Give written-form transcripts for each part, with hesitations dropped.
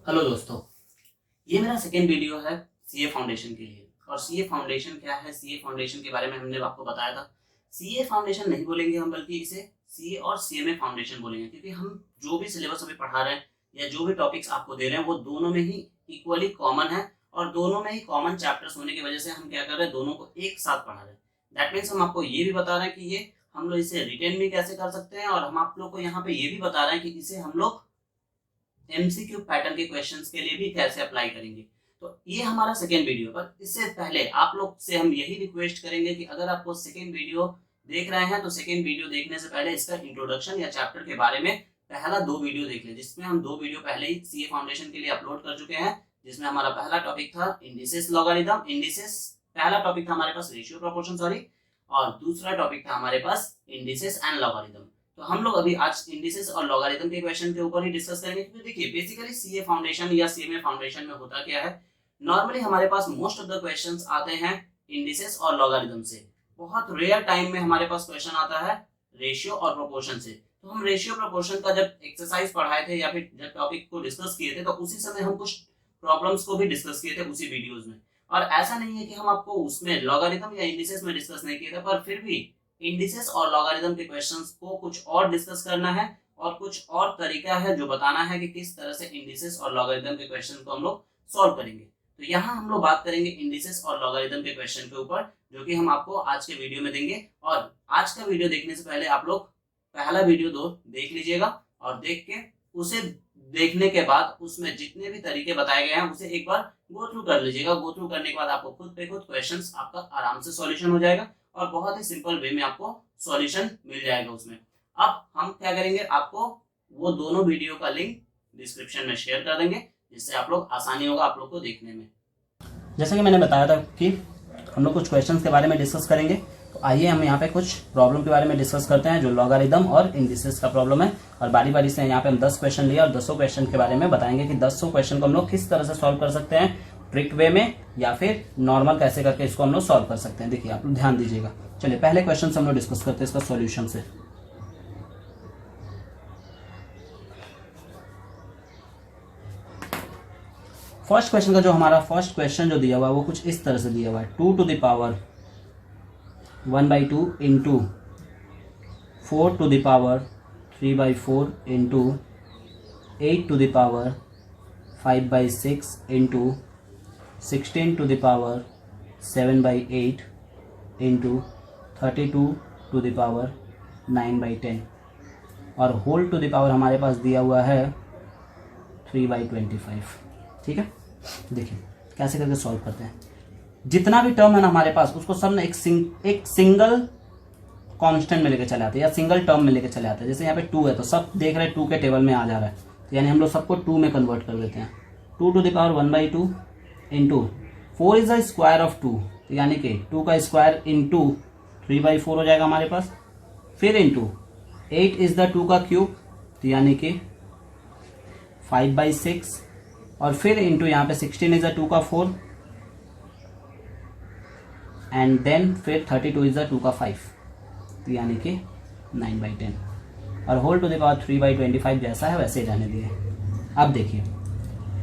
Hello दोस्तों, ये मेरा सेकेंड वीडियो है सीए फाउंडेशन के लिए। और सीए फाउंडेशन क्या है, सीए फाउंडेशन के बारे में हमने आपको बताया था। सीए फाउंडेशन नहीं बोलेंगे हम, बल्कि इसे सीए और सीएमए फाउंडेशन बोलेंगे, क्योंकि हम जो भी सिलेबस अभी पढ़ा रहे हैं या जो भी टॉपिक्स आपको दे रहे हैं वो दोनों में ही इक्वली कॉमन है। और दोनों में ही कॉमन चैप्टर्स होने की वजह से हम क्या कर रहे हैं, दोनों को एक साथ पढ़ा रहे हैं। दैट मीन्स हम आपको ये भी बता रहे हैं कि ये हम लोग इसे रिटेन भी कैसे कर सकते हैं, और हम आप लोग को यहाँ पे ये भी बता रहे हैं कि इसे हम लोग एमसीक्यू पैटर्न के क्वेश्चंस के लिए भी कैसे अप्लाई करेंगे। तो ये हमारा सेकेंड वीडियो। पर इससे पहले आप लोग से हम यही रिक्वेस्ट करेंगे कि अगर आपको सेकेंड वीडियो देख रहे हैं तो सेकेंड वीडियो देखने से पहले इसका इंट्रोडक्शन या चैप्टर के बारे में पहला 2 वीडियो देख लें, जिसमें हम 2 वीडियो पहले ही सीए फाउंडेशन के लिए अपलोड कर चुके हैं। जिसमें हमारा पहला टॉपिक था इंडिसेस लॉगरिथम। इंडिसेस पहला टॉपिक था हमारे पास रेशियो प्रोपोर्शन, सॉरी, और दूसरा टॉपिक था हमारे पास इंडिसेस एंड लॉगरिथम। तो हम लोग अभी आज इंडिसेस और लॉगरिथम के क्वेश्चन के ऊपर ही डिस्कस करेंगे, क्योंकि देखिए बेसिकली सीए फाउंडेशन या सीएमए फाउंडेशन में होता क्या है, नॉर्मली हमारे पास मोस्ट ऑफ द क्वेश्चंस आते हैं इंडिसेस और लॉगरिथम से। बहुत रेयर टाइम में हमारे पास क्वेश्चन आता है रेशियो और प्रोपोर्शन से। तो हम रेशियो प्रोपोर्शन का जब एक्सरसाइज पढ़ाए थे या फिर जब टॉपिक को डिस्कस किए थे, तो उसी समय हम कुछ प्रॉब्लम्स को भी डिस्कस किए थे उसी वीडियोज में। और ऐसा नहीं है कि हम आपको उसमें लॉगरिथम या इंडिसेस में डिस्कस नहीं किए थे, पर फिर भी इंडिसेस और लॉगरिथम के क्वेश्चंस को कुछ और डिस्कस करना है, और कुछ और तरीका है जो बताना है कि किस तरह से इंडिसेस और लॉगरिथम के क्वेश्चन को हम लोग सॉल्व करेंगे। तो यहाँ हम लोग बात करेंगे इंडिसेस और लॉगरिथम के क्वेश्चन के ऊपर, जो कि हम आपको आज के वीडियो में देंगे। और आज का वीडियो देखने से पहले आप लोग पहला वीडियो 2 देख लीजिएगा, और देख के उसे देखने के बाद उसमें जितने भी तरीके बताए गए हैं उसे एक बार गो थ्रू कर लीजिएगा। गो थ्रू करने के बाद आपको खुद पे खुद क्वेश्चंस आपका आराम से सॉल्यूशन हो जाएगा, और बहुत ही सिंपल वे में आपको सॉल्यूशन मिल जाएगा उसमें। अब हम क्या करेंगे, आपको वो दोनों वीडियो का लिंक डिस्क्रिप्शन में शेयर कर देंगे, जिससे आप लोग आसानी होगा आप लोग को देखने में। जैसा कि मैंने बताया था कि हम लोग कुछ क्वेश्चंस के बारे में डिस्कस करेंगे, तो आइए हम यहाँ पे कुछ प्रॉब्लम के बारे में डिस्कस करते हैं, जो लॉगरिथम और इंडिसेस का प्रॉब्लम है। और बारी बारी से यहाँ पे हम 10 क्वेश्चन लिए और 10 क्वेश्चन के बारे में बताएंगे कि 10 क्वेश्चन को हम लोग किस तरह से सॉल्व कर सकते हैं, ट्रिक वे में या फिर नॉर्मल कैसे करके इसको हम लोग सॉल्व कर सकते हैं। देखिए आप लोग ध्यान दीजिएगा। चलिए पहले क्वेश्चन हम लोग डिस्कस करते हैं इसका सॉल्यूशन से। फर्स्ट क्वेश्चन का जो हमारा फर्स्ट क्वेश्चन जो दिया हुआ है वो कुछ इस तरह से दिया हुआ है, 2 to the power 1/2 into 4 to the power 3/4 into 8 to the power 5/6 into 16 to the power 7/8 into 32 to the power 9/10, और होल टू द पावर हमारे पास दिया हुआ है 3/25। ठीक है, देखिए कैसे करके सॉल्व करते हैं। जितना भी टर्म है ना हमारे पास, उसको सब ना एक सिंगल कांस्टेंट में लेके चले आते हैं या सिंगल टर्म में लेके चले आते हैं। जैसे यहाँ पे 2 है तो सब देख रहे हैं 2 के टेबल में आ जा रहा है, तो यानी हम लोग सबको 2 में कन्वर्ट कर देते हैं। 2 to the power 1/2 into 4 is the square of 2, तो यानी कि 2 का स्क्वायर इंटू 3/4 हो जाएगा हमारे पास। फिर इंटू 8 इज द 2 का क्यूब, तो यानी कि 5/6, और फिर इंटू यहाँ पे 16 इज द 2 का 4, एंड देन फिर 32 इज द 2 का 5, तो यानी कि 9/10, और होल टू द पावर 3/25 जैसा है वैसे ही रहने दिए। अब देखिए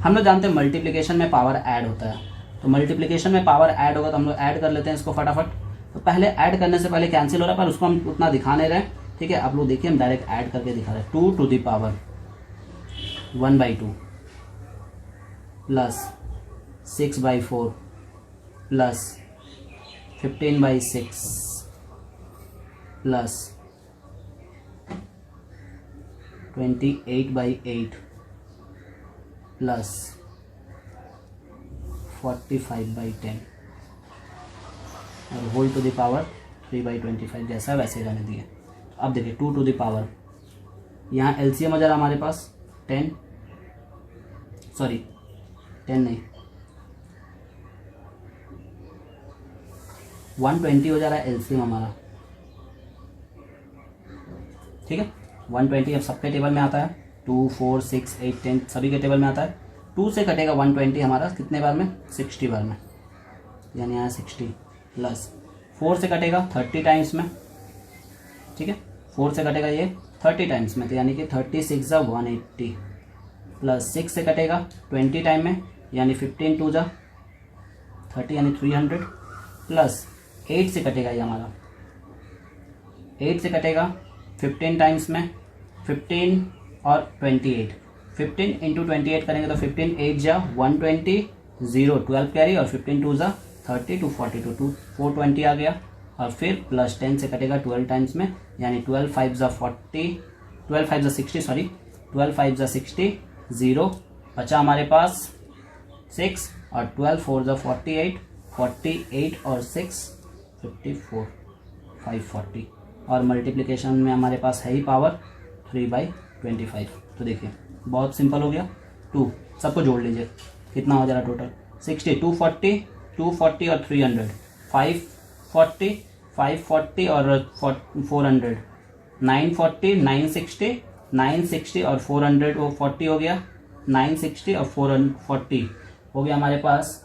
हम लोग जानते हैं मल्टीप्लिकेशन में पावर ऐड होता है, तो मल्टीप्लिकेशन में पावर ऐड होगा तो हम लोग ऐड कर लेते हैं इसको फटाफट। तो पहले ऐड करने से पहले कैंसिल हो रहा है, पर उसको हम उतना दिखा नहीं रहे। ठीक है, आप लोग देखिए हम डायरेक्ट ऐड करके दिखा रहे हैं। 2 to the power 1/2 plus 6/4 plus 15/6 plus 28/8 plus 45/10, और होल टू द पावर 3/25 जैसा वैसे ही रहने दिए। अब देखिए 2 to the पावर, यहाँ एलसीएम हो जा रहा हमारे पास 10 नहीं 120 हो जा रहा है एलसीएम हमारा। ठीक है, 120 अब सबके टेबल में आता है, 2, 4, 6, 8, 10 सभी के टेबल में आता है। 2 से कटेगा 120 हमारा कितने बार में, 60 बार में, यानी यहाँ 60 प्लस 4 से कटेगा 30 टाइम्स में। ठीक है, 4 से कटेगा ये 30 टाइम्स में, तो यानी कि 36 180, प्लस 6 से कटेगा 20 टाइम में, यानी 15 टू जा 30 यानी 300, प्लस 8 से कटेगा ये हमारा, 8 से कटेगा 15 टाइम्स में, 15 और 28, 15 इंटू 28 करेंगे तो 15 8 जा 120, 0 12 कैरी और 15 टू जा 30 टू 42 टू 420 आ गया, और फिर प्लस 10 से कटेगा 12 टाइम्स में, यानी 12 5 जा 40, 12 5 जा 60 सॉरी 12 5 जा 60, 0 बचा हमारे पास 6 और 12 4 जा 48, 48 और 6 54, 540 और मल्टीप्लिकेशन में हमारे पास है ही पावर 3/25। तो देखिए बहुत सिंपल हो गया। 2 सबको जोड़ लीजिए, कितना हो जा रहा टोटल 60, 240, 240 और 300, 540, 540 और 400, 940, 960, 960 और 400 वो 40 हो गया, 960 और 440 हो गया हमारे पास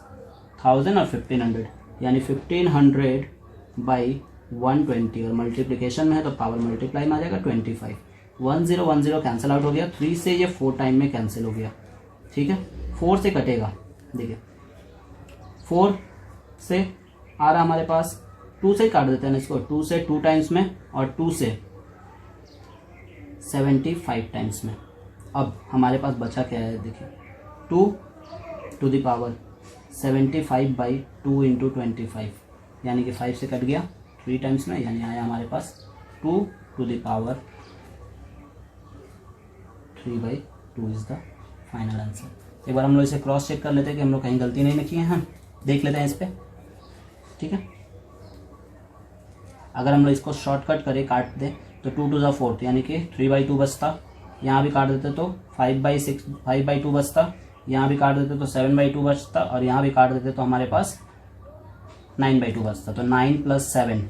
1000 और 1500, यानी 1500/120 और मल्टीप्लिकेशन में है तो पावर मल्टीप्लाई में आ जाएगा 25। 1010 कैंसिल आउट हो गया, 3 से ये 4 टाइम में कैंसिल हो गया, ठीक है। 4 से कटेगा, देखिए 4 से आ रहा हमारे पास, 2 से काट देते हैं इसको, 2 से 2 टाइम्स में और 2 से 75 टाइम्स में। अब हमारे पास बचा क्या है, देखिए 2 टू द पावर 75/2 इंटू 25, यानी कि 5 से कट गया 3 टाइम्स में, यानी आया हमारे पास 2 to the power 3/2 is the final answer. एक बार हम लोग इसे क्रॉस चेक कर लेते हैं कि हम लोग कहीं गलती नहीं किए हैं, देख लेते हैं इस पर, ठीक है। अगर हम लोग इसको शॉर्टकट करें, काट दें तो 2 टू द 4 यानी कि 3/2 बचता, यहाँ भी काट देते तो 5/2 बचता, यहाँ भी काट देते तो 7/2 बचता, और यहाँ भी काट देते तो हमारे पास 9/2 बचता। तो 9 + 7,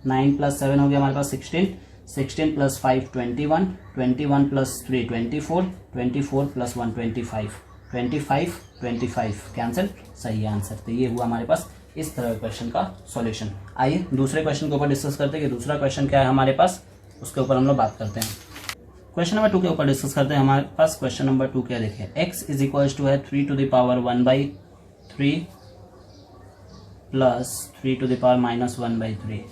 9 + 7 हो गया हमारे पास 16, 16 + 5 21, 21 + 3 24, 24 + 1 25, 25 25 कैंसिल, सही है आंसर। तो ये हुआ हमारे पास इस तरह क्वेश्चन का सॉल्यूशन। आइए दूसरे क्वेश्चन के ऊपर डिस्कस करते हैं कि दूसरा क्वेश्चन क्या है हमारे पास, उसके ऊपर हम लोग बात करते हैं। क्वेश्चन नंबर 2 के ऊपर डिस्कस करते हैं। हमारे पास क्वेश्चन नंबर 2 क्या देखिए, x इज इक्वल्स टू है 3 टू द पावर 1/3 प्लस 3 टू द पावर -1/3,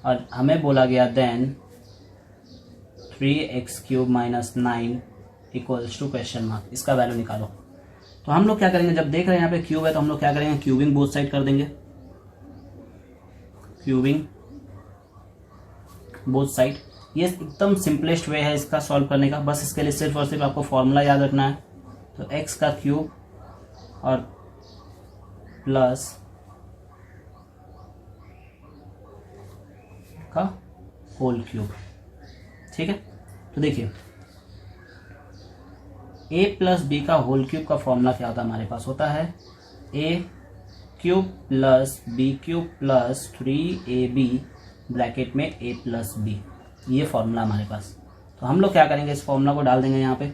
और हमें बोला गया then 3x³ - 9 equals to question mark, इसका वैल्यू निकालो। तो हम लोग क्या करेंगे, जब देख रहे हैं यहाँ पे क्यूब है तो हम लोग क्या करेंगे, क्यूबिंग बोथ साइड कर देंगे, क्यूबिंग बोथ साइड। ये एकदम सिंपलेस्ट वे है इसका सॉल्व करने का, बस इसके लिए सिर्फ और सिर्फ आपको फॉर्मूला याद रखना है। तो x का क्यूब और प्लस का होल क्यूब, ठीक है। तो देखिए a + b का होल क्यूब का फॉर्मूला क्या होता है, हमारे पास होता है a³ + b³ + 3ab ब्रैकेट में a + b, ये फॉर्मूला हमारे पास। तो हम लोग क्या करेंगे, इस फॉर्मूला को डाल देंगे यहाँ पे,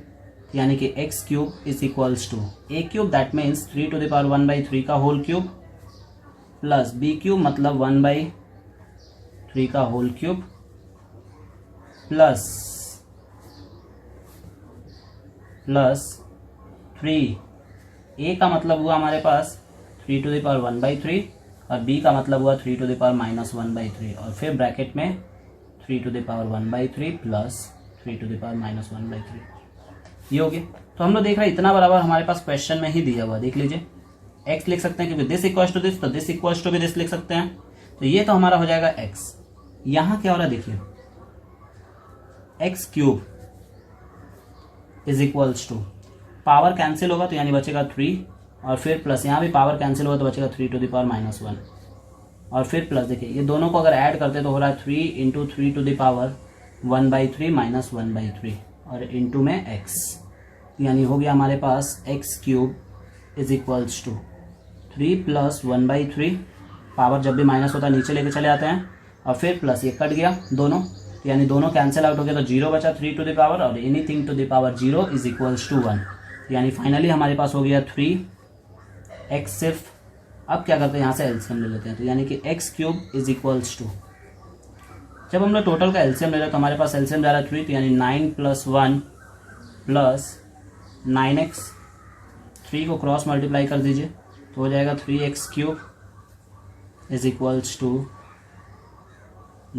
यानी कि x³ is equals to a³ that means 3 to the power 1/3 का होल क्यूब प्लस b³ मतलब 1/3 का होल क्यूब प्लस 3, a का मतलब हुआ हमारे पास 3 टू द पावर 1/3 और b का मतलब हुआ 3 टू द पावर -1/3 और फिर ब्रैकेट में 3 टू द पावर 1/3 प्लस 3 टू द पावर -1/3, ये हो गया। तो हम लोग देख रहे हैं इतना बराबर हमारे पास क्वेश्चन में ही दिया हुआ, देख लीजिए x लिख सकते हैं क्योंकि दिस इक्वल्स टू दिस, तो दिस इक्वल्स टू भी दिस लिख सकते हैं। तो ये तो हमारा हो जाएगा x। यहाँ क्या हो रहा है देखिए, x³ is equals to power cancel होगा तो यानी बचेगा 3 और फिर प्लस यहाँ भी पावर कैंसिल होगा तो बचेगा 3 टू द पावर -1 और फिर प्लस, देखिए ये दोनों को अगर ऐड करते तो हो रहा है 3 × 3 टू द पावर 1/3 -1/3 और इंटू में x, यानी हो गया हमारे पास x³ is equals to 3 + 1/3, power जब भी माइनस होता है नीचे लेके चले आते हैं और फिर प्लस ये कट गया दोनों, यानी दोनों कैंसिल आउट हो गया तो 0 बचा 3 टू द पावर और anything to the power 0 is equals to 1, यानी फाइनली हमारे पास हो गया 3x सिर्फ। अब क्या करते हैं, यहाँ से एलसीएम ले लेते हैं, तो यानी कि x³ इज इक्वल्स टू, जब हम लोग टोटल का एलसीएम ले रहे हैं तो हमारे पास एलसीएम जा रहा है 3, तो यानी 9 + 1 + 9x, 3 को क्रॉस मल्टीप्लाई कर दीजिए तो हो जाएगा 3x³ is equals to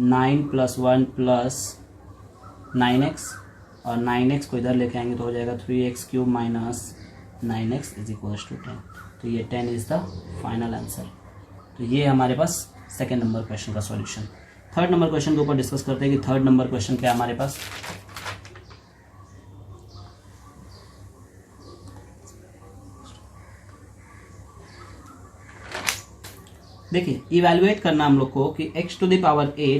9 + 1 + 9x, और 9x को इधर लेके आएंगे तो हो जाएगा 3x³ - 9x is equals to 10। तो ये 10 इज़ द फाइनल आंसर। तो ये हमारे पास सेकेंड नंबर क्वेश्चन का सॉल्यूशन। थर्ड नंबर क्वेश्चन के ऊपर डिस्कस करते हैं कि थर्ड नंबर क्वेश्चन क्या है हमारे पास। देखिए, इवैल्यूएट करना हम लोग को कि x⁴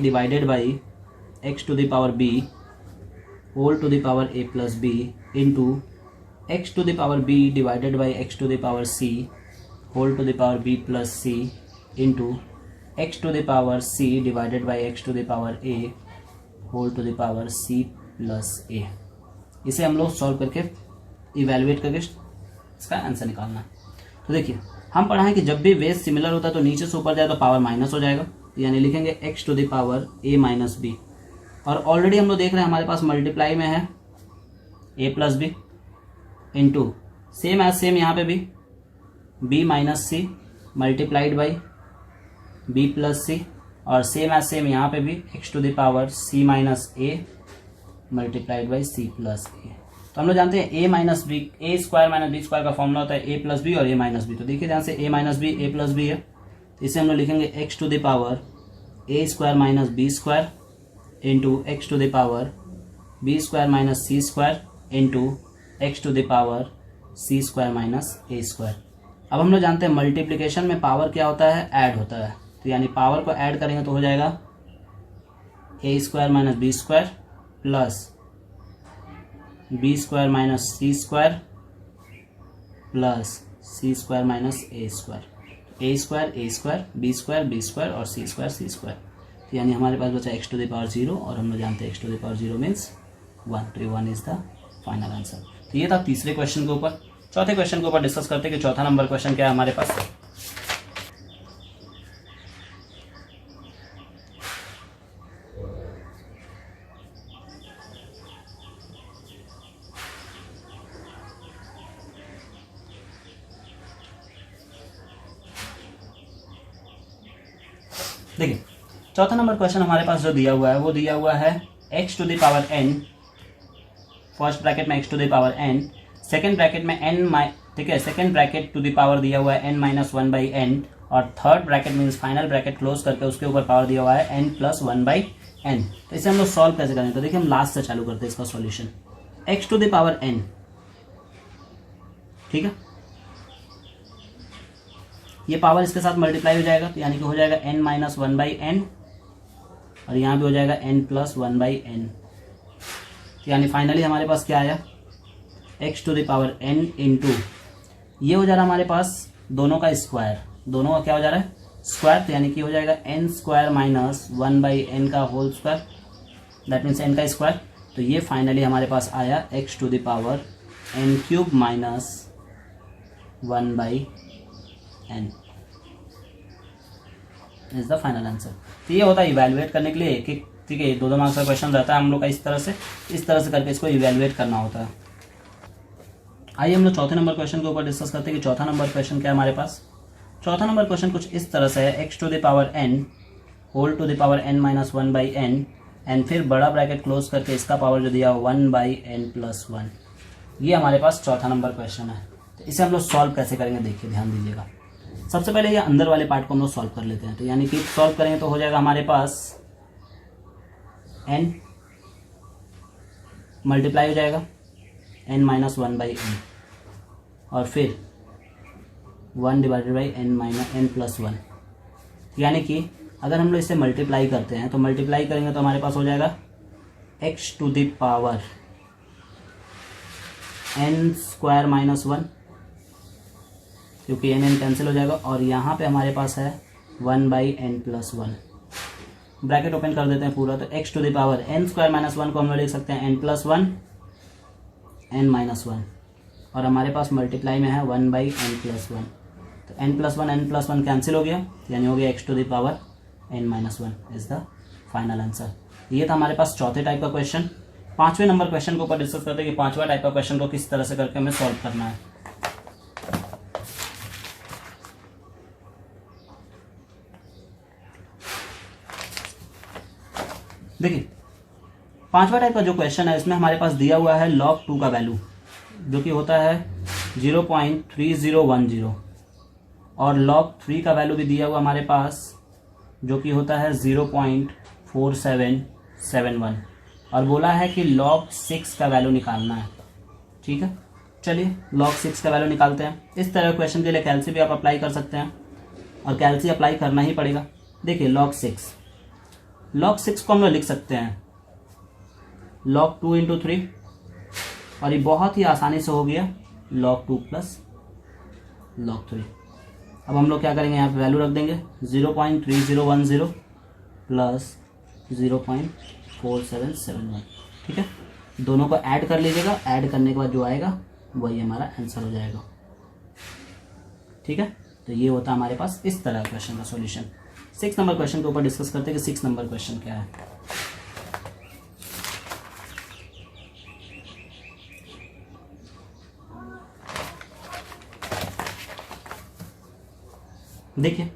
divided by x⁴b whole to the power a + b into x⁴b divided by x⁴c whole to the power b + c into x⁴c divided by x⁴a whole to the power c + a। इसे हम लोग solve करके evaluate करके इसका answer निकालना है। तो देखिए, हम पढ़ा है कि जब भी वेज सिमिलर होता है तो नीचे से ऊपर जाए तो पावर माइनस हो जाएगा, यानी लिखेंगे x⁴a - b। और ऑलरेडी हम लोग देख रहे हैं हमारे पास मल्टीप्लाई में है a + b into same as same यहाँ पे भी b - c multiplied by b + c, और सेम एज सेम यहाँ पे भी x⁴c - a multiplied by c + a। तो हम लोग जानते हैं a - b, a² - b² का फॉर्मूला होता है a + b और a - b। तो देखिए ध्यान से a - b a + b है, तो इसे हम लोग लिखेंगे x⁴ a² - b² into x⁴ b² - c² into x⁴ c² - a²। अब हम लोग जानते हैं मल्टीप्लिकेशन में पावर क्या होता है, ऐड होता है। तो यानी पावर को ऐड करेंगे तो हो जाएगा a² - b² plus b² - c² plus c² - a², a², b² और c²। तो यानी हमारे पास बचा x⁴0 और हम लोग जानते हैं x⁴0 मीन्स 1। तो 1 इज द फाइनल आंसर। तो ये था तीसरे क्वेश्चन के ऊपर। चौथे क्वेश्चन के ऊपर डिस्कस करते हैं कि चौथा नंबर क्वेश्चन क्या है हमारे पास। देखिए, चौथा नंबर क्वेश्चन हमारे पास जो दिया हुआ है वो दिया हुआ है x⁴n, फर्स्ट ब्रैकेट में x⁴n, सेकेंड ब्रैकेट में n, ठीक है, second bracket to the power दिया हुआ है n - 1/n, और third bracket means final bracket close करके उसके ऊपर पावर दिया हुआ है n + 1/n। तो इसे हम लोग सॉल्व कैसे करें, तो देखिए हम लास्ट से चालू करते हैं इसका सॉल्यूशन। x⁴n, ठीक है, ये पावर इसके साथ मल्टीप्लाई हो जाएगा, तो यानी कि हो जाएगा n - 1/n, और यहाँ भी हो जाएगा n + 1/n। तो यानी फाइनली हमारे पास क्या आया, x⁴n इंटू ये हो जा रहा है हमारे पास दोनों का स्क्वायर, दोनों का क्या हो जा रहा है, स्क्वायर। तो यानी कि हो जाएगा n² - 1/n का whole square, that means n का स्क्वायर। तो ये फाइनली हमारे पास आया x⁴n³ - 1/n is the final answer. तो ये होता है इवैल्यूएट करने के लिए एक एक, ठीक है, 2-2 मार्क्स का क्वेश्चन रहता है हम लोग का, इस तरह से करके इसको इवैल्यूएट करना होता है। आइए हम लोग चौथे नंबर क्वेश्चन के ऊपर डिस्कस करते हैं कि चौथा नंबर क्वेश्चन क्या है हमारे पास। चौथा नंबर क्वेश्चन कुछ इस तरह से है, x⁴n whole to the power n - 1/n, and फिर बड़ा ब्रैकेट क्लोज करके इसका पावर जो दिया 1/n + 1। ये हमारे पास चौथा नंबर क्वेश्चन है। तो इसे हम लोग सॉल्व कैसे करेंगे, देखिए ध्यान दीजिएगा। सबसे पहले ये अंदर वाले पार्ट को हम लोग सॉल्व कर लेते हैं। तो यानी कि सॉल्व करेंगे तो हो जाएगा हमारे पास n मल्टीप्लाई हो जाएगा n - 1/n, और फिर 1 डिवाइडेड बाई n + 1। यानी कि अगर हम लोग इसे मल्टीप्लाई करते हैं तो मल्टीप्लाई करेंगे तो हमारे पास हो जाएगा x⁴ n² - 1, क्योंकि n कैंसिल हो जाएगा, और यहाँ पे हमारे पास है 1/n + 1। ब्रैकेट ओपन कर देते हैं पूरा, तो x⁴ n² - 1 को हम लोग लिख सकते हैं n + 1 n - 1, और हमारे पास मल्टीप्लाई में है 1/n + 1। तो n + 1 कैंसिल हो गया, यानी हो गया x⁴n - 1 is the final answer. ये था हमारे पास चौथे टाइप का क्वेश्चन। 5वें नंबर क्वेश्चन के ऊपर डिस्कस करते हैं कि 5वां टाइप का क्वेश्चन को किस तरह से करके हमें सॉल्व करना है। देखिए 5वां टाइप का जो क्वेश्चन है इसमें हमारे पास दिया हुआ है log 2 का वैल्यू जो कि होता है 0.3010 और log 3 का वैल्यू भी दिया हुआ हमारे पास जो कि होता है 0.4771 और बोला है कि log 6 का वैल्यू निकालना है। ठीक है, चलिए log 6 का वैल्यू निकालते हैं। इस तरह क्वेश्चन के लिए कैल्सी भी आप अप्लाई कर सकते हैं और कैल्सी अप्लाई करना ही पड़ेगा। देखिए log 6 को हम लोग लिख सकते हैं log 2 × 3 और ये बहुत ही आसानी से हो गया log 2 + log 3। अब हम लोग क्या करेंगे, यहाँ पे वैल्यू रख देंगे 0.3010 + 0.4771। ठीक है, दोनों को ऐड कर लीजिएगा, ऐड करने के बाद जो आएगा वही हमारा आंसर हो जाएगा। ठीक है, तो ये होता है हमारे पास इस तरह क्वेश्चन का सॉल्यूशन। 6 नंबर क्वेश्चन के ऊपर डिस्कस करते हैं कि 6 नंबर क्वेश्चन क्या है। देखिए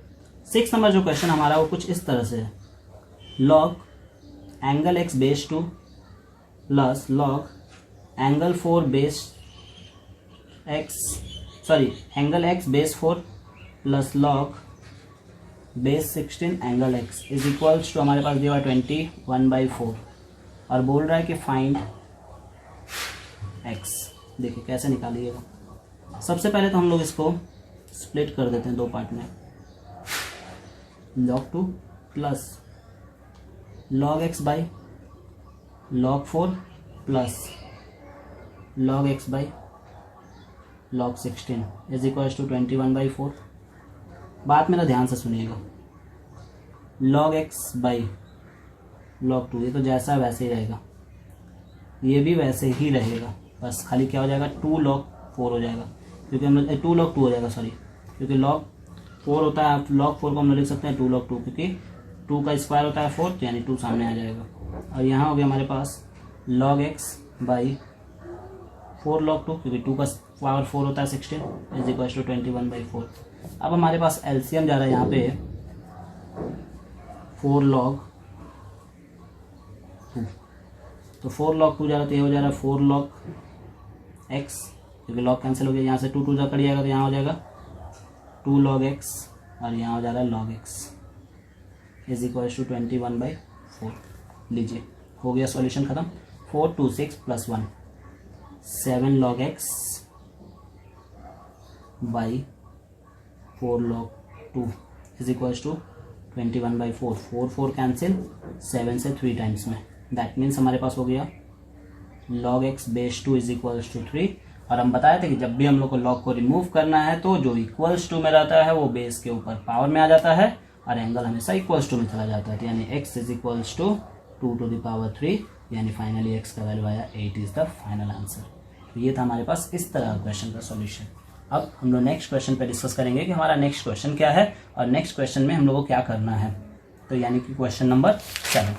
6 नंबर जो क्वेश्चन हमारा वो कुछ इस तरह से है, log angle x base 2 plus log angle 4 base angle x base 4 plus log base 16 angle x is equals to हमारे पास दिया हुआ 21/4 और बोल रहा है कि फाइंड x। देखिए कैसे निकालिएगा, सबसे पहले तो हम लोग इसको स्प्लिट कर देते हैं दो पार्ट में। log 2 plus log x by log 4 plus log x by log 16 is equals to 21/4। बात मेरा ध्यान से सुनिएगा, log x बाई log 2 ये तो जैसा वैसे ही रहेगा, ये भी वैसे ही रहेगा, बस खाली क्या हो जाएगा 2 log 4 हो जाएगा, क्योंकि हम लोग 2 log 2 हो जाएगा, सॉरी, क्योंकि log 4 होता है, log 4 को हम लोग लिख सकते हैं 2 log 2, क्योंकि 2 का स्क्वायर होता है 4, यानी 2 सामने आ जाएगा। और यहाँ हो गया हमारे पास log x बाई 4 log 2, क्योंकि 2 का पावर 4 होता है 16 इज इक्वल टू 21/4। अब हमारे पास एलसीएम जा रहा है यहाँ पे 4 log 2, तो 4 log 2 जा रहा है तो ये हो जा रहा है 4 log x, क्योंकि log कैंसिल हो गया, यहाँ से 2 2 जा कट जाएगा तो यहाँ हो जाएगा 2 log x और यहाँ हो जा रहा है log x is equal to 21/4। लीजिए हो गया सॉल्यूशन ख़त्म। 4 2 6 plus 1 7 log x by 4 log 2 is equal to 21/4। 4 4 cancel, 7 से 3 टाइम्स में, दैट मीन्स हमारे पास हो गया log x base 2 is equals to 3। और हम बताए थे कि जब भी हम लोग को log को रिमूव करना है तो जो इक्वल्स टू में रहता है वो बेस के ऊपर पावर में आ जाता है और एंगल हमेशा इक्वल्स टू में चला जाता है, तो यानी x is equals to 2 to the power 3, यानी फाइनली x का वैल्यू आया 8 इज द फाइनल आंसर। तो ये था हमारे पास इस तरह क्वेश्चन का सॉल्यूशन। अब हम लोग नेक्स्ट क्वेश्चन पे डिस्कस करेंगे कि हमारा नेक्स्ट क्वेश्चन क्या है और नेक्स्ट क्वेश्चन में हम लोग को क्या करना है, तो यानी कि क्वेश्चन नंबर 7।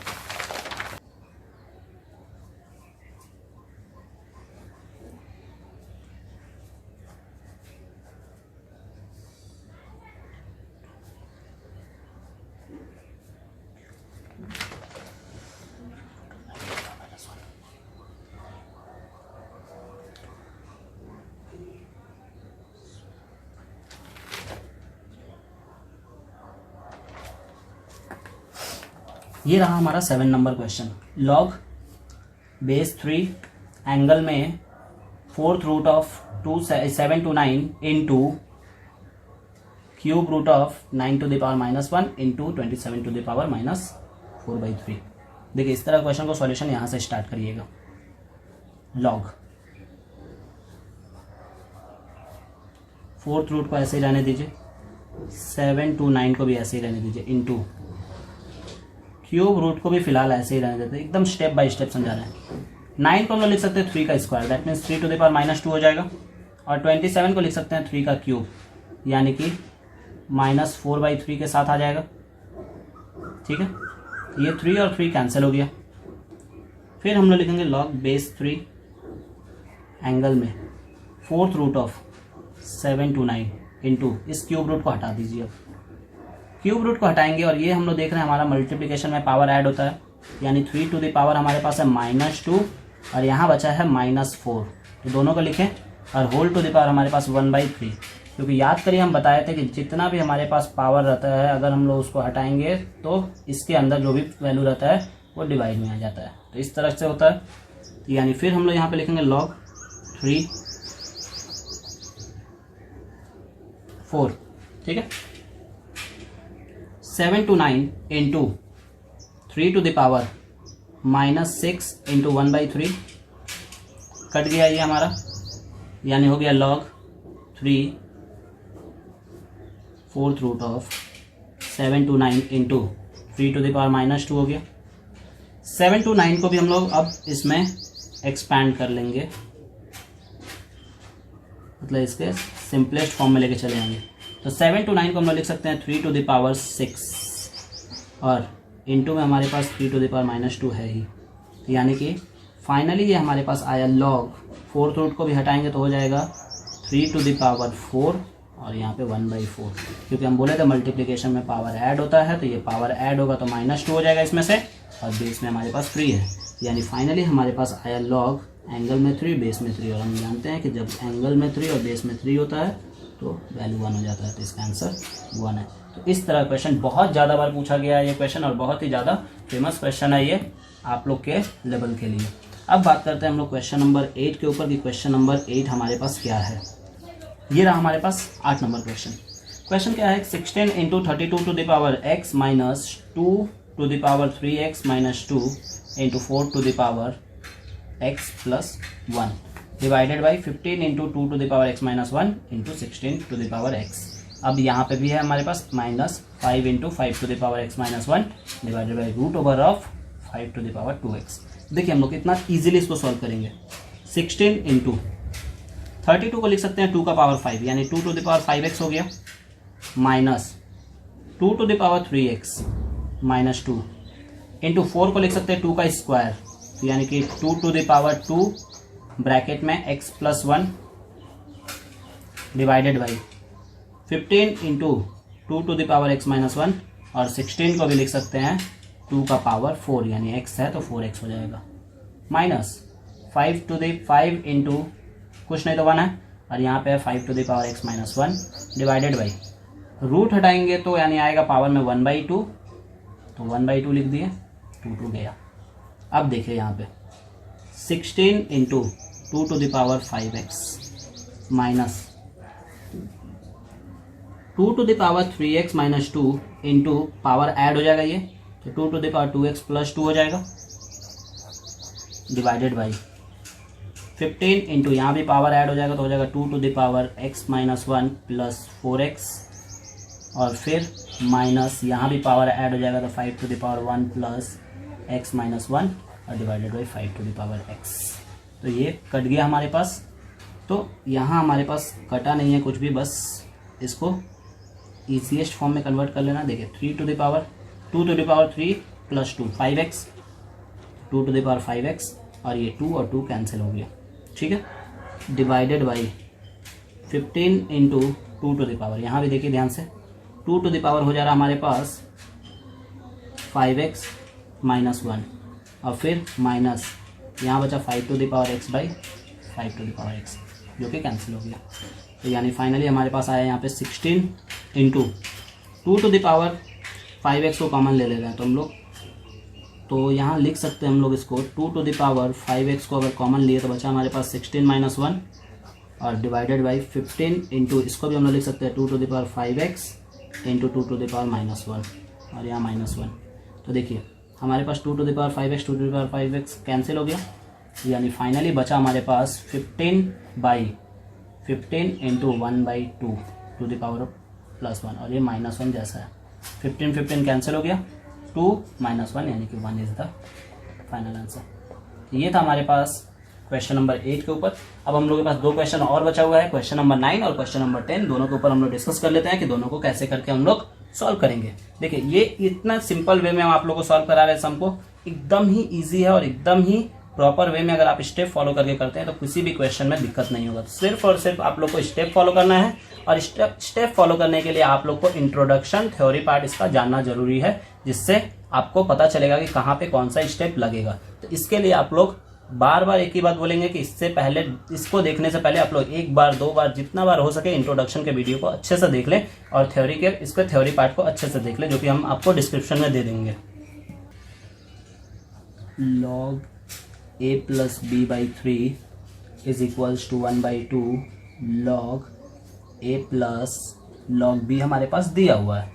ये रहा हमारा 7 number question. log base 3 angle में 4th root of 7 to 9 into cube root of 9 to the power -1 into 27 to the power -4/3। देखिए इस तरह क्वेश्चन को सॉल्यूशन यहाँ से स्टार्ट करिएगा। log 4th रूट को ऐसे ही रहने दीजिए, 7 to 9 को भी ऐसे ही रहने दीजिए, इंटू क्यूब रूट को भी फिलहाल ऐसे ही रहने देते हैं, एकदम स्टेप बाय स्टेप समझा रहे हैं। 9 को हम लोग लिख सकते हैं 3 का square, that means 3 to the power -2 हो जाएगा, और 27 को लिख सकते हैं 3 का क्यूब, यानी कि -4/3 के साथ आ जाएगा। ठीक है, ये 3 और 3 कैंसिल हो गया, फिर हम लोग लिखेंगे log बेस 3 एंगल में 4th रूट ऑफ 729 इंटू इस क्यूब रूट को हटा दीजिए। अब क्यूब रूट को हटाएंगे और ये हम लोग देख रहे हैं हमारा मल्टीप्लिकेशन में पावर ऐड होता है, यानी 3 टू द पावर हमारे पास है -2 और यहाँ बचा है -4, तो दोनों को लिखें और होल टू द पावर हमारे पास 1/3, क्योंकि याद करिए हम बताए थे कि जितना भी हमारे पास पावर रहता है अगर हम लोग उसको हटाएंगे तो इसके अंदर जो भी वैल्यू रहता है वो डिवाइड में आ जाता है, तो इस तरह से होता है। तो यानी फिर हम लोग यहाँ पे लिखेंगे log 3 4, ठीक है। 729 into 3 to the power -6 into 1/3 cut गया ये हमारा, यानी हो गया log 3 4th root of 729 into 3 to the power -2 हो गया। 729 को भी हम लोग अब इसमें एक्सपैंड कर लेंगे, मतलब इसके सिंपलेस्ट फॉर्म में लेके चले जाएंगे। तो 729 को हम लोग लिख सकते हैं 3 टू द पावर 6 और इंटू में हमारे पास 3 टू द पावर -2 है ही, यानी कि फाइनली ये हमारे पास आया log 4th रूट को भी हटाएंगे तो हो जाएगा 3 टू द पावर 4 और यहाँ पे 1/4, क्योंकि हम बोले थे मल्टीप्लिकेशन में पावर ऐड होता है, तो ये पावर ऐड होगा तो -2 हो जाएगा इसमें से और बेस में हमारे पास 3 है, यानी फाइनली हमारे पास आया log एंगल में 3 बेस में 3, और हम जानते हैं कि जब एंगल में 3 और बेस में 3 होता है तो वैल्यू 1 हो जाता है, तो इसका आंसर 1 है। तो इस तरह क्वेश्चन बहुत ज़्यादा बार पूछा गया है ये क्वेश्चन और बहुत ही ज़्यादा फेमस क्वेश्चन है ये आप लोग के लेवल के लिए। अब बात करते हैं हम लोग क्वेश्चन नंबर 8 के ऊपर कि क्वेश्चन नंबर 8 हमारे पास क्या है। ये रहा हमारे पास 8 नंबर क्वेश्चन। क्वेश्चन क्या है, 16 into 32 to the power x minus 2 to the power 3x minus 2 into 4 to the power x plus 1 divided by 15 into 2 to the power x minus 1 into 16 to the power x। अब यहाँ पे भी है हमारे पास -5 into 5 to the power x minus 1 divided by root over of 5 to the power 2x। देखिए हम लोग कितना इजीली इसको सॉल्व करेंगे। 16 इंटू 32 को लिख सकते हैं 2 का पावर 5 यानी 2 टू द पावर 5x हो गया, minus 2 to the power 3x minus 2 into 4 को लिख सकते हैं 2 का स्क्वायर यानी कि 2 टू द पावर 2 ब्रैकेट में x plus 1 divided by 15 into 2 to the power x minus 1 और 16 को भी लिख सकते हैं 2 का पावर 4 यानी x है तो 4x हो जाएगा, माइनस 5 टू द 5 इंटू कुछ नहीं तो 1 है और यहाँ पे है 5 to the power x minus 1 divided by root हटाएंगे तो यानी आएगा पावर में 1/2 तो 1/2 लिख दिए, 2 गया। अब देखिए यहाँ पे 16 into 2 to the power 5x minus 2 to the power 3x minus 2 into power add हो जाएगा ये तो 2 to the power 2x plus 2 हो जाएगा डिवाइडेड बाई 15 इंटू यहाँ भी पावर ऐड हो जाएगा तो हो जाएगा 2 to the power x minus 1 plus 4x और फिर माइनस यहाँ भी पावर ऐड हो जाएगा तो 5 to the power 1 plus x minus 1 और divided by 5 to the power x। तो ये कट गया हमारे पास, तो यहाँ हमारे पास कटा नहीं है कुछ भी, बस इसको ईजीएस्ट फॉर्म में कन्वर्ट कर लेना। देखिए 3 to the power 2 to the power 3 plus 2 5x 2 to the power 5x और ये 2 और 2 कैंसिल हो गया, ठीक है, divided by 15 into 2 to the power, यहाँ भी देखिए ध्यान से 2 टू द पावर हो जा रहा हमारे पास 5x माइनस 1 और फिर माइनस यहाँ बचा 5 to the power x by 5 to the power x जो कि कैंसिल हो गया। तो यानी फाइनली हमारे पास आया यहाँ पे 16 into 2 to the power 5x को कॉमन ले रहे हैं तो हम लोग, तो यहाँ लिख सकते हैं हम लोग इसको 2 टू द पावर 5x को अगर कॉमन लिए तो बचा हमारे पास 16 माइनस 1 और डिवाइडेड बाई 15 इंटू इसको भी हम लोग लिख सकते हैं 2 to the power 5x into 2 to the power minus 1 और यहाँ माइनस 1। तो देखिए हमारे पास 2 to the power 5x 2 to the power 5x cancel हो गया, यानी फाइनली बचा हमारे पास 15 into 1/2 to the power plus 1 और ये माइनस 1 जैसा है, 15 कैंसिल हो गया, 2 माइनस 1 यानी कि 1 इज़ द फाइनल आंसर। ये था हमारे पास क्वेश्चन नंबर 8 के ऊपर। अब हम लोग के पास 2 क्वेश्चन और बचा हुआ है, क्वेश्चन नंबर 9 और क्वेश्चन नंबर 10, दोनों के ऊपर हम लोग डिस्कस कर लेते हैं कि दोनों को कैसे करके हम लोग सॉल्व करेंगे। देखिए ये इतना सिंपल वे में हम आप लोगों को सॉल्व करा रहे हैं सम को एकदम ही ईजी है और एकदम ही प्रॉपर वे में अगर आप स्टेप फॉलो करके करते हैं तो किसी भी क्वेश्चन में दिक्कत नहीं होगा। तो सिर्फ और सिर्फ आप लोग को स्टेप फॉलो करना है, और स्टेप फॉलो करने के लिए आप लोग को इंट्रोडक्शन थ्योरी पार्ट इसका जानना जरूरी है, जिससे आपको पता चलेगा कि कहाँ पे कौन सा स्टेप लगेगा। तो इसके लिए आप लोग बार बार एक ही बात बोलेंगे कि इससे पहले, इसको देखने से पहले आप लोग एक बार, दो बार, जितना बार हो सके इंट्रोडक्शन के वीडियो को अच्छे से देख लें और थ्योरी के इसके थ्योरी पार्ट को अच्छे से देख लें, जो कि हम आपको डिस्क्रिप्शन में दे देंगे। log a plus b by 3 is equals to 1/2 log a plus log b हमारे पास दिया हुआ है,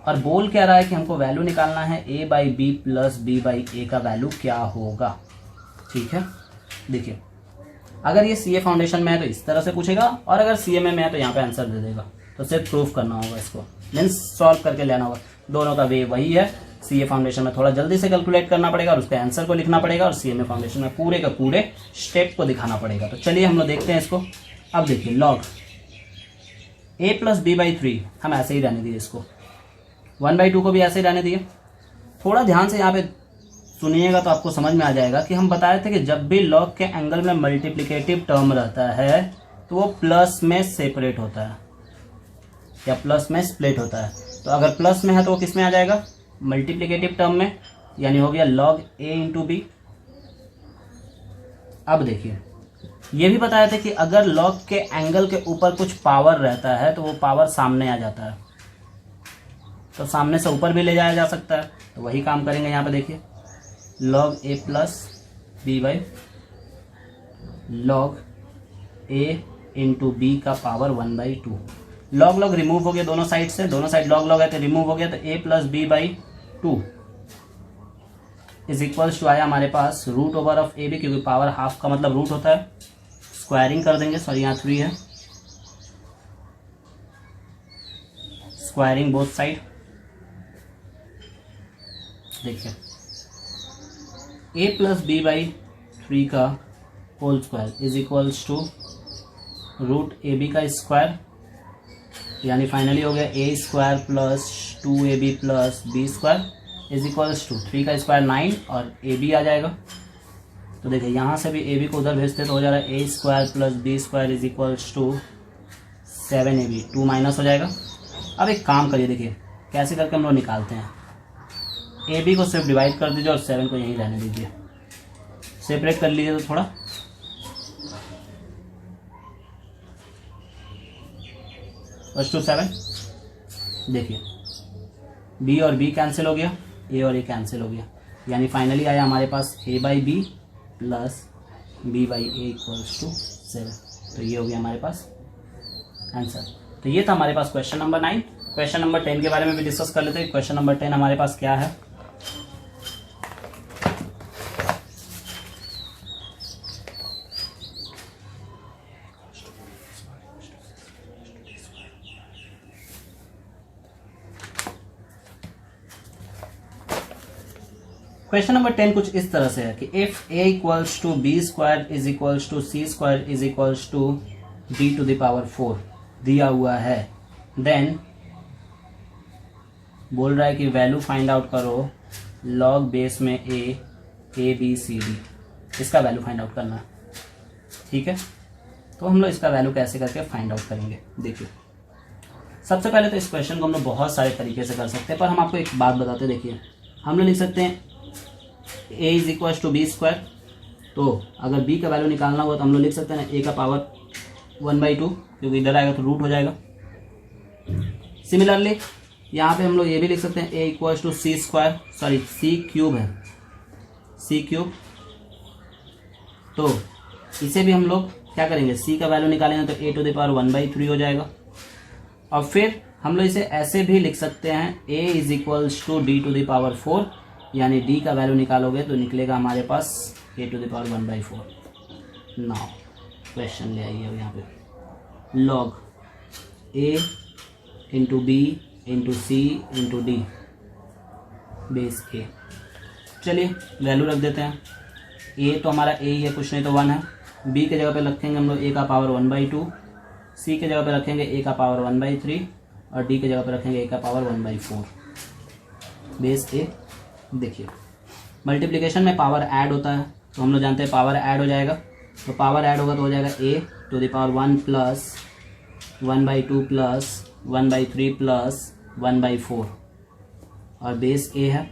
और बोल क्या रहा है कि हमको वैल्यू निकालना है a by B plus B by A का वैल्यू क्या होगा। ठीक है, देखिए अगर ये सीए फाउंडेशन में है तो इस तरह से पूछेगा, और अगर सीएमए में है तो यहाँ पे आंसर दे देगा। तो सिर्फ प्रूफ करना होगा, इसको मीन्स सॉल्व करके लेना होगा। दोनों का वे वही है। सीए फाउंडेशन में थोड़ा जल्दी से कैलकुलेट करना पड़ेगा और उसके आंसर को लिखना पड़ेगा, और सीएमए फाउंडेशन में पूरे का पूरे स्टेप को दिखाना पड़ेगा। तो चलिए हम लोग देखते हैं इसको। अब देखिए log a plus B by 3 हम ऐसे ही रहने दिए, इसको 1/2 को भी ऐसे ही रहने दिए। थोड़ा ध्यान से यहाँ पे सुनिएगा तो आपको समझ में आ जाएगा कि हम बताए थे कि जब भी लॉग के एंगल में मल्टीप्लिकेटिव टर्म रहता है तो वो प्लस में सेपरेट होता है या प्लस में स्प्लिट होता है। तो अगर प्लस में है तो वो किस में आ जाएगा, मल्टीप्लिकेटिव टर्म में, यानी हो गया log a इंटू बी। अब देखिए ये भी बताया था कि अगर log के एंगल के ऊपर कुछ पावर रहता है तो वो पावर सामने आ जाता है, तो सामने से ऊपर भी ले जाया जा सकता है। तो वही काम करेंगे यहाँ पे। देखिए log a plus B by log a into B का पावर 1/2। लॉग लॉग रिमूव हो गया दोनों साइड से, दोनों साइड लॉग लॉग है तो रिमूव हो गया। तो a plus B by 2 is equals to आया हमारे पास root over of A B, क्योंकि पावर हाफ का मतलब रूट होता है। स्क्वायरिंग कर देंगे, सॉरी यहाँ 3 है, स्क्वायरिंग बोथ साइड। देखिए a प्लस बी बाई 3 का whole square is equals to root A B का स्क्वायर, यानी फाइनली हो गया a स्क्वायर प्लस 2ab प्लस B square is equals to 3 का स्क्वायर 9 और ab आ जाएगा। तो देखिए यहाँ से भी ab को उधर भेजते तो हो जा रहा है a square plus B square is equals to 7ab, 2 minus हो जाएगा। अब एक काम करिए, देखिए कैसे करके हम लोग निकालते हैं। ab को सिर्फ डिवाइड कर दीजिए और 7 को यहीं रहने दीजिए, सेपरेट कर लीजिए तो थोड़ा। फर्स्ट टू 7, देखिए b और b कैंसिल हो गया, a और a कैंसिल हो गया, यानी फाइनली आया हमारे पास a by B plus b by A equals to 7। तो ये हो गया हमारे पास आंसर। तो ये था हमारे पास क्वेश्चन नंबर 9। क्वेश्चन नंबर 10 के बारे में भी डिस्कस कर लेते हैं। क्वेश्चन नंबर 10 हमारे पास क्या है। क्वेश्चन नंबर 10 कुछ इस तरह से है कि if a equals to B square is equals to C square is equals to d to the power 4 दिया हुआ है, देन बोल रहा है कि वैल्यू फाइंड आउट करो लॉग बेस में a b c d, इसका वैल्यू फाइंड आउट करना है। ठीक है, तो हम लोग इसका वैल्यू कैसे करके फाइंड आउट करेंगे। देखिए सबसे पहले तो इस क्वेश्चन को हम लोग बहुत सारे तरीके से कर सकते हैं, पर हम आपको एक बात बताते हैं। देखिए हम लोग लिख सकते हैं a is equal to B square, तो अगर b का वैल्यू निकालना हुआ तो हम लोग लिख सकते हैं a का पावर 1/2, क्योंकि इधर आएगा तो रूट हो जाएगा। सिमिलरली यहाँ पे हम लोग ये भी लिख सकते हैं a equal to C square, sorry C cube है, सी क्यूब। तो इसे भी हम लोग क्या करेंगे, c का वैल्यू निकालेंगे तो a टू द पावर 1/3 हो जाएगा। और फिर हम लोग इसे ऐसे भी लिख सकते हैं a is equals to d to the power 4, यानी d का वैल्यू निकालोगे तो निकलेगा हमारे पास a to the power 1/4। Now question ले आइए अब यहाँ पे log a into B into C into D base a। चलिए वैल्यू रख देते हैं। a तो हमारा a ही है, कुछ नहीं तो 1 है। b के जगह पे रखेंगे हम लोग a का पावर 1/2, c के जगह पे रखेंगे a का पावर 1/3 और d के जगह पे रखेंगे a का पावर 1/4 बेस a। देखिए मल्टीप्लिकेशन में पावर ऐड होता है, तो हम लोग जानते हैं पावर ऐड हो जाएगा, तो पावर ऐड होगा तो हो जाएगा a to the power 1 plus 1/2 plus 1/3 plus 1/4 और बेस a है।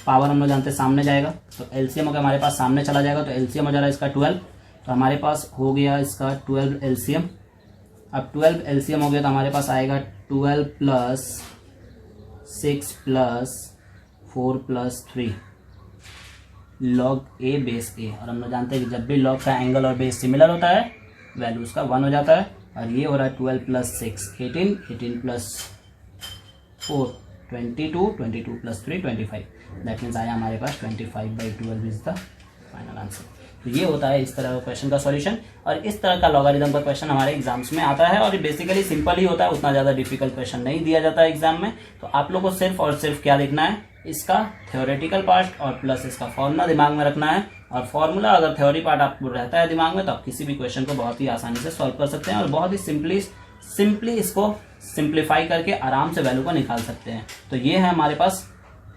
पावर हम लोग जानते हैं सामने जाएगा, तो एलसीएम होगा हमारे पास सामने चला जाएगा, तो एलसीएम हो जा रहा है इसका 12, तो हमारे पास हो गया इसका 12 एलसीएम। अब 12 एलसीएम हो गया तो हमारे पास आएगा 12 प्लस 6 प्लस 4 प्लस 3 लॉग ए बेस ए। और हम लोग जानते हैं कि जब भी लॉग का एंगल और बेस सिमिलर होता है वैल्यू उसका 1 हो जाता है। और ये हो रहा है 12 plus 6 18, 18 plus 4 22, 22 plus 3 25। That means आया हमारे पास 25/12 इज द फाइनल आंसर। तो ये होता है इस तरह का क्वेश्चन का सॉल्यूशन, और इस तरह का लॉगरिथम का क्वेश्चन हमारे एग्जाम्स में आता है, और ये बेसिकली सिंपल ही होता है, उतना ज़्यादा डिफिकल्ट क्वेश्चन नहीं दिया जाता है एग्जाम में। तो आप लोग को सिर्फ और सिर्फ क्या देखना है, इसका थ्योरेटिकल पार्ट और प्लस इसका फॉर्मूला दिमाग में रखना है। और फॉर्मूला अगर थ्योरी पार्ट आपको रहता है दिमाग में तो आप किसी भी क्वेश्चन को बहुत ही आसानी से सॉल्व कर सकते हैं, और बहुत ही सिंपली इसको सिंप्लीफाई करके आराम से वैल्यू को निकाल सकते हैं। तो ये है हमारे पास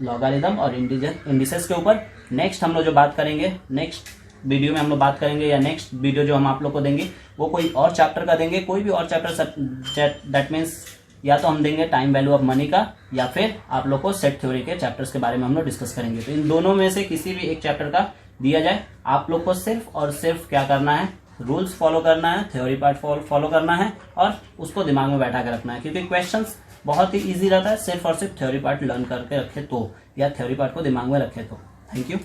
लॉगरिथम और इंडिसेस के ऊपर। नेक्स्ट हम लोग जो बात करेंगे, नेक्स्ट वीडियो में हम लोग बात करेंगे, या नेक्स्ट वीडियो जो हम आप लोग को देंगे वो कोई और चैप्टर का देंगे, कोई भी और चैप्टर। दैट मीन्स या तो हम देंगे टाइम वैल्यू ऑफ मनी का, या फिर आप लोग को सेट थ्योरी के चैप्टर्स के बारे में हम लोग डिस्कस करेंगे। तो इन दोनों में से किसी भी एक चैप्टर का दिया जाए, आप लोग को सिर्फ और सिर्फ क्या करना है, रूल्स फॉलो करना है, थ्योरी पार्ट फॉलो करना है, और उसको दिमाग में बैठा कर रखना है, क्योंकि क्वेश्चंस बहुत ही इजी रहता है सिर्फ और सिर्फ थ्योरी पार्ट लर्न करके रखे तो, या थ्योरी पार्ट को दिमाग में रखे तो। Thank you.